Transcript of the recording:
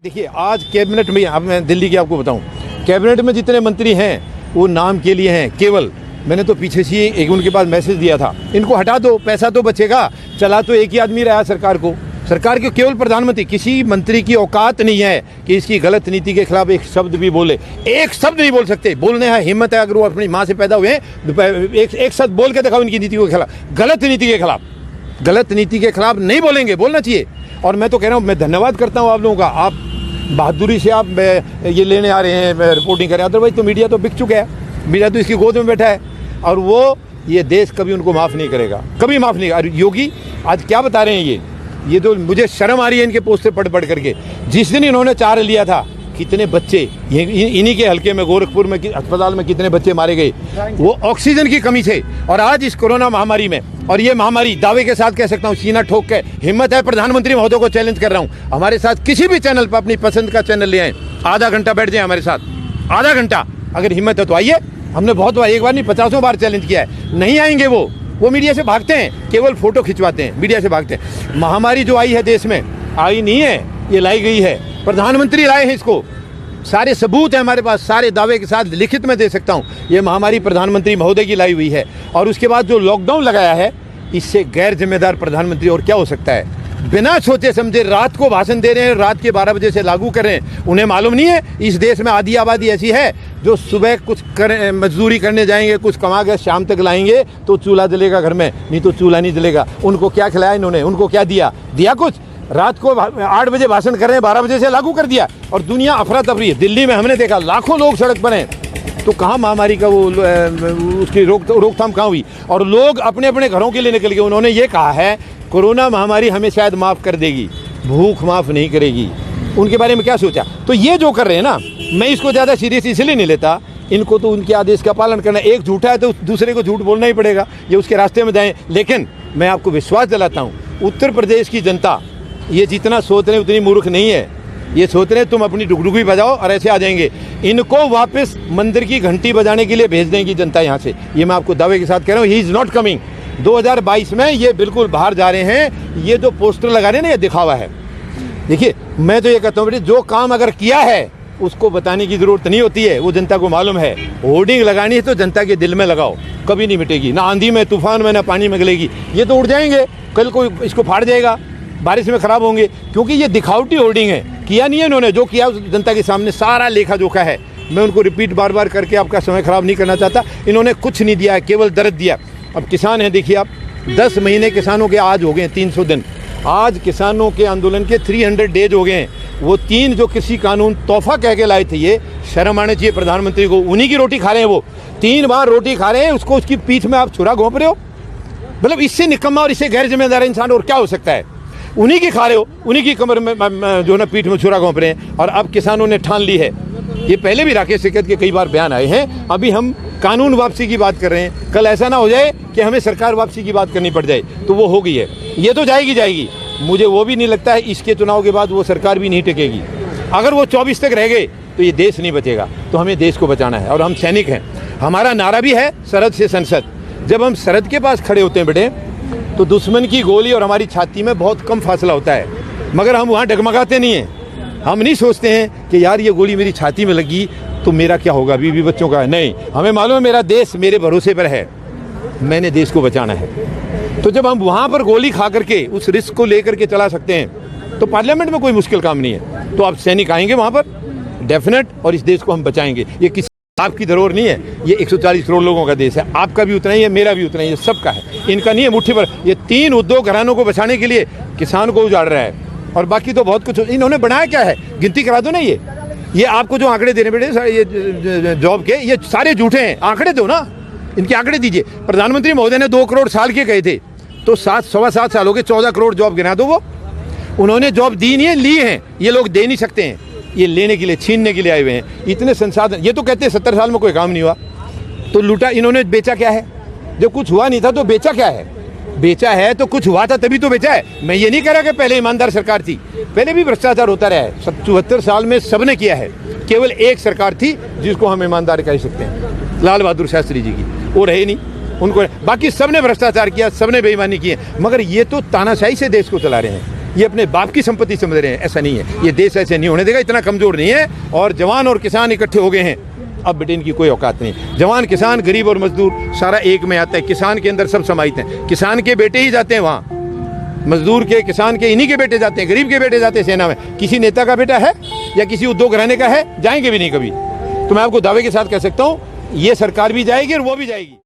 देखिए आज कैबिनेट में, अब मैं दिल्ली की आपको बताऊं, कैबिनेट में जितने मंत्री हैं वो नाम के लिए हैं केवल। मैंने तो पीछे से एक उनके पास मैसेज दिया था, इनको हटा दो, पैसा तो बचेगा। चला तो एक ही आदमी रहा सरकार को, सरकार के केवल प्रधानमंत्री। किसी मंत्री की औकात नहीं है कि इसकी गलत नीति के खिलाफ एक शब्द भी बोले। एक शब्द नहीं बोल सकते, बोलने है हिम्मत है, अगर वो अपनी माँ से पैदा हुए हैं एक शब्द बोल के दिखाओ इनकी नीति के खिलाफ, गलत नीति के खिलाफ। गलत नीति के खिलाफ नहीं बोलेंगे, बोलना चाहिए। और मैं तो कह रहा हूँ, मैं धन्यवाद करता हूँ आप लोगों का, आप बहादुरी से आप ये लेने आ रहे हैं, रिपोर्टिंग करें। अदरवाइज तो मीडिया तो बिक चुका है, मीडिया तो इसकी गोद में बैठा है और वो ये देश कभी उनको माफ़ नहीं करेगा, कभी माफ़ नहीं। और योगी आज क्या बता रहे हैं, ये तो मुझे शर्म आ रही है इनके पोस्ट से पढ़ करके। जिस दिन इन्होंने चार्ज लिया था, कितने बच्चे इन्हीं के हल्के में गोरखपुर में अस्पताल में कितने बच्चे मारे गए, वो ऑक्सीजन की कमी से। और आज इस कोरोना महामारी में, और ये महामारी दावे के साथ कह सकता हूँ, सीना ठोक के, हिम्मत है प्रधानमंत्री महोदय को चैलेंज कर रहा हूँ, हमारे साथ किसी भी चैनल पर अपनी पसंद का चैनल ले आए, आधा घंटा बैठ जाए हमारे साथ, आधा घंटा अगर हिम्मत है तो आइए। हमने बहुत बार, एक बार नहीं 50 बार चैलेंज किया है, नहीं आएंगे वो मीडिया से भागते हैं, केवल फोटो खिंचवाते हैं, मीडिया से भागते हैं। महामारी जो आई है देश में, आई नहीं है, ये लाई गई है, प्रधानमंत्री लाए हैं इसको। सारे सबूत हैं हमारे पास, सारे दावे के साथ लिखित में दे सकता हूँ, ये महामारी प्रधानमंत्री महोदय की लाई हुई है। और उसके बाद जो लॉकडाउन लगाया है, इससे गैर जिम्मेदार प्रधानमंत्री और क्या हो सकता है। बिना सोचे समझे रात को भाषण दे रहे हैं, रात के 12 बजे से लागू कर रहे हैं। उन्हें मालूम नहीं है इस देश में आधी आबादी ऐसी है जो सुबह कुछ मजदूरी करने जाएंगे, कुछ कमा के शाम तक लाएंगे तो चूल्हा जलेगा घर में, नहीं तो चूल्हा नहीं जलेगा। उनको क्या खिलाया इन्होंने, उनको क्या दिया कुछ। रात को 8 बजे भाषण कर रहे हैं, 12 बजे से लागू कर दिया और दुनिया अफरा तफरी है। दिल्ली में हमने देखा लाखों लोग सड़क पर हैं, तो कहाँ महामारी का वो उसकी रोकथाम कहाँ हुई। और लोग अपने अपने घरों के लिए निकल गए। उन्होंने ये कहा है कोरोना महामारी हमें शायद माफ़ कर देगी, भूख माफ़ नहीं करेगी। उनके बारे में क्या सोचा। तो ये जो कर रहे हैं ना, मैं इसको ज़्यादा सीरियस इसलिए नहीं लेता, इनको तो उनके आदेश का पालन करना। एक झूठा है तो दूसरे को झूठ बोलना ही पड़ेगा, ये उसके रास्ते में जाएं। लेकिन मैं आपको विश्वास दिलाता हूँ, उत्तर प्रदेश की जनता ये जितना सोच रहे उतनी मूर्ख नहीं है। ये सोच रहे तुम अपनी डुगडुगी बजाओ और ऐसे आ जाएंगे। इनको वापस मंदिर की घंटी बजाने के लिए भेज देंगी जनता यहाँ से, ये मैं आपको दावे के साथ कह रहा हूँ। He is not coming. 2022 में ये बिल्कुल बाहर जा रहे हैं। ये जो पोस्टर लगा रहे हैं ना, ये दिखावा है। देखिए मैं तो ये कहता हूँ, जो काम अगर किया है उसको बताने की ज़रूरत नहीं होती है, वो जनता को मालूम है। होर्डिंग लगानी है तो जनता के दिल में लगाओ, कभी नहीं मिटेगी, ना आंधी में, तूफान में, ना पानी में गलेगी। ये तो उड़ जाएंगे, कल कोई इसको फाड़ जाएगा, बारिश में ख़राब होंगे, क्योंकि ये दिखावटी होर्डिंग है। किया नहीं है इन्होंने, जो किया उस जनता के सामने सारा लेखा जोखा है। मैं उनको रिपीट बार बार करके आपका समय ख़राब नहीं करना चाहता। इन्होंने कुछ नहीं दिया है, केवल दर्द दिया। अब किसान हैं, देखिए आप, 10 महीने किसानों के आज हो गए 300 दिन। आज किसानों के आंदोलन के 300 डेज हो गए हैं। वो 3 जो कृषि कानून तोहफा कह के लाए थे, ये शर्म आने चाहिए प्रधानमंत्री को। उन्हीं की रोटी खा रहे हैं वो, 3 बार रोटी खा रहे हैं, उसको उसकी पीठ में आप छुरा घोंप रहे हो। मतलब इससे निकम्मा और इससे गैर जिम्मेदार इंसान और क्या हो सकता है। उन्हीं की खा रहे हो, उन्हीं की कमर में जो है ना पीठ में छुरा घोंप रहे हैं। और अब किसानों ने ठान ली है, ये पहले भी राकेश टिकैत के कई बार बयान आए हैं। अभी हम कानून वापसी की बात कर रहे हैं, कल ऐसा ना हो जाए कि हमें सरकार वापसी की बात करनी पड़ जाए। तो वो हो गई है, ये तो जाएगी। मुझे वो भी नहीं लगता है इसके चुनाव के बाद वो सरकार भी नहीं टिकेगी। अगर वो 24 तक रह गए तो ये देश नहीं बचेगा। तो हमें देश को बचाना है और हम सैनिक हैं। हमारा नारा भी है सरहद से संसद। जब हम सरहद के पास खड़े होते हैं बेटे, तो दुश्मन की गोली और हमारी छाती में बहुत कम फासला होता है, मगर हम वहाँ डगमगाते नहीं हैं। हम नहीं सोचते हैं कि यार ये गोली मेरी छाती में लगी तो मेरा क्या होगा, बीवी बच्चों का। नहीं, हमें मालूम है मेरा देश मेरे भरोसे पर है, मैंने देश को बचाना है। तो जब हम वहाँ पर गोली खा करके उस रिस्क को लेकर के चला सकते हैं, तो पार्लियामेंट में कोई मुश्किल काम नहीं है। तो आप सैनिक आएंगे वहाँ पर डेफिनेट, और इस देश को हम बचाएंगे। ये किसी आपकी धरोहर नहीं है, ये 140 करोड़ लोगों का देश है। आपका भी उतना ही है, मेरा भी उतना ही है, सबका है। इनका नहीं है मुट्ठी पर। ये 3 उद्योग घरानों को बचाने के लिए किसान को उजाड़ रहा है, और बाकी तो बहुत कुछ इन्होंने बनाया क्या है, गिनती करा दो ना। ये आपको जो आंकड़े देने बेटे ये जॉब के, ये सारे झूठे हैं। आंकड़े दो ना, इनके आंकड़े दीजिए। प्रधानमंत्री महोदय ने 2 करोड़ साल के कहे थे, तो 7-7.25 साल हो गए, 14 करोड़ जॉब गिना दो। वो उन्होंने जॉब दी नहीं है, ली है। ये लोग दे नहीं सकते हैं, ये लेने के लिए, छीनने के लिए आए हुए हैं। इतने संसाधन, ये तो कहते हैं 70 साल में कोई काम नहीं हुआ, तो लूटा। इन्होंने बेचा क्या है, जब कुछ हुआ नहीं था तो बेचा क्या है। बेचा है तो कुछ हुआ था तभी तो बेचा है। मैं ये नहीं कह रहा कि पहले ईमानदार सरकार थी, पहले भी भ्रष्टाचार होता रहा है। 74 साल में सबने किया है, केवल एक सरकार थी जिसको हम ईमानदार कह सकते हैं, लाल बहादुर शास्त्री जी की। वो रहे नहीं, उनको, बाकी सबने भ्रष्टाचार किया, सबने बेईमानी की है। मगर ये तो तानाशाही से देश को चला रहे हैं। ये अपने बाप की संपत्ति समझ रहे हैं। ऐसा नहीं है, ये देश ऐसे नहीं होने देगा, इतना कमज़ोर नहीं है। और जवान और किसान इकट्ठे हो गए हैं, अब बेटे इनकी कोई औकात नहीं। जवान, किसान, गरीब और मजदूर सारा एक में आता है। किसान के अंदर सब समाहित हैं, किसान के बेटे ही जाते हैं वहाँ, मजदूर के, किसान के, इन्हीं के बेटे जाते हैं, गरीब के बेटे जाते हैं सेना में। किसी नेता का बेटा है या किसी उद्योग घराने का है, जाएंगे भी नहीं कभी। तो मैं आपको दावे के साथ कह सकता हूँ, ये सरकार भी जाएगी और वो भी जाएगी।